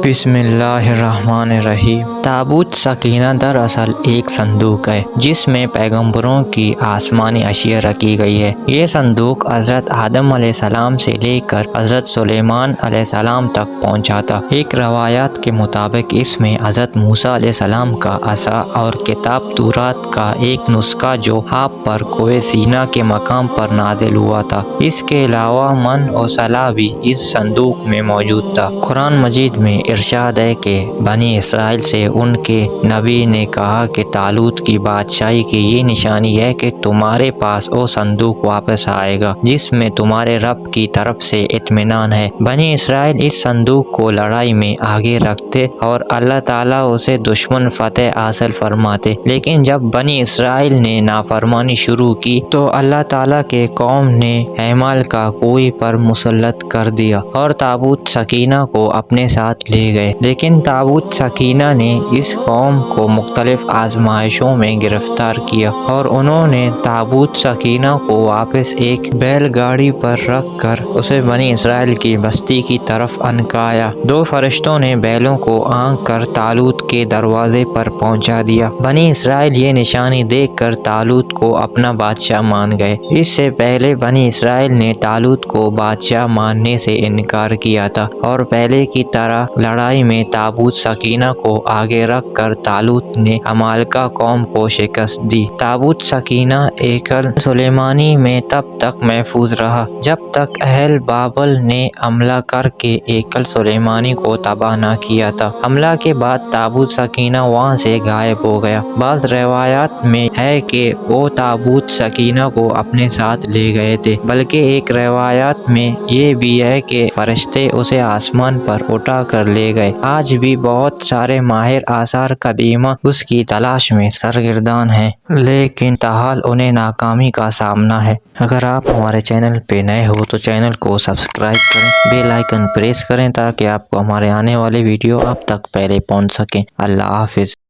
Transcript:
بسم اللہ الرحمن الرحیم۔ تابوت سکینہ دراصل ایک صندوق ہے جس میں پیغمبروں کی آسمانی اشیاء رکھی گئی ہے۔ یہ صندوق حضرت آدم علیہ السلام سے لے کر حضرت سلیمان علیہ السلام تک پہنچا تھا۔ ایک روایات کے مطابق اس میں حضرت موسیٰ علیہ السلام کا عصا اور کتاب تورات کا ایک نسخہ جو آپ پر کوہ سینا کے مقام پر نازل ہوا تھا۔ اس کے علاوہ من و صلاح بھی اس صندوق میں موجود تھا۔ قرآن مجید میں ارشاد ہے کہ بنی اسرائیل سے ان کے نبی نے کہا کہ طالوت کی بادشاہی کی یہ نشانی ہے کہ تمہارے پاس وہ صندوق واپس آئے گا جس میں تمہارے رب کی طرف سے اطمینان ہے۔ بنی اسرائیل اس صندوق کو لڑائی میں آگے رکھتے اور اللہ تعالیٰ اسے دشمن فتح حاصل فرماتے، لیکن جب بنی اسرائیل نے نافرمانی شروع کی تو اللہ تعالیٰ کے قوم نے حمال کا کوئی پر مسلط کر دیا اور تابوت سکینہ کو اپنے ساتھ لے گئے، لیکن تابوت سکینہ نے اس قوم کو مختلف آزمائشوں میں گرفتار کیا اور انہوں نے تابوت سکینہ کو واپس ایک بیل گاڑی پر رکھ کر اسے بنی اسرائیل کی بستی کی طرف انکایا۔ دو فرشتوں نے بیلوں کو آنک کر طالوت کے دروازے پر پہنچا دیا۔ بنی اسرائیل یہ نشانی دیکھ کر طالوت کو اپنا بادشاہ مان گئے۔ اس سے پہلے بنی اسرائیل نے طالوت کو بادشاہ ماننے سے انکار کیا تھا اور پہلے کی طرح لڑائی میں تابوت سکینہ کو آگے رکھ کر طالوت نے عمالقہ قوم کو شکست دی۔ تابوت سکینہ ہیکل سلیمانی میں تب تک محفوظ رہا جب تک اہل بابل نے حملہ کر کے ہیکل سلیمانی کو تباہ نہ کیا تھا۔ حملہ کے بعد تابوت سکینہ وہاں سے غائب ہو گیا۔ بعض روایات میں ہے کہ وہ تابوت سکینہ کو اپنے ساتھ لے گئے تھے، بلکہ ایک روایات میں یہ بھی ہے کہ فرشتے اسے آسمان پر اٹھا کر لے گئے۔ آج بھی بہت سارے ماہر آثار قدیمہ اس کی تلاش میں سرگردان ہیں، لیکن تاحال انہیں ناکامی کا سامنا ہے۔ اگر آپ ہمارے چینل پہ نئے ہو تو چینل کو سبسکرائب کریں، بیل آئیکن پریس کریں تاکہ آپ کو ہمارے آنے والے ویڈیو آپ تک پہلے پہنچ سکیں۔ اللہ حافظ۔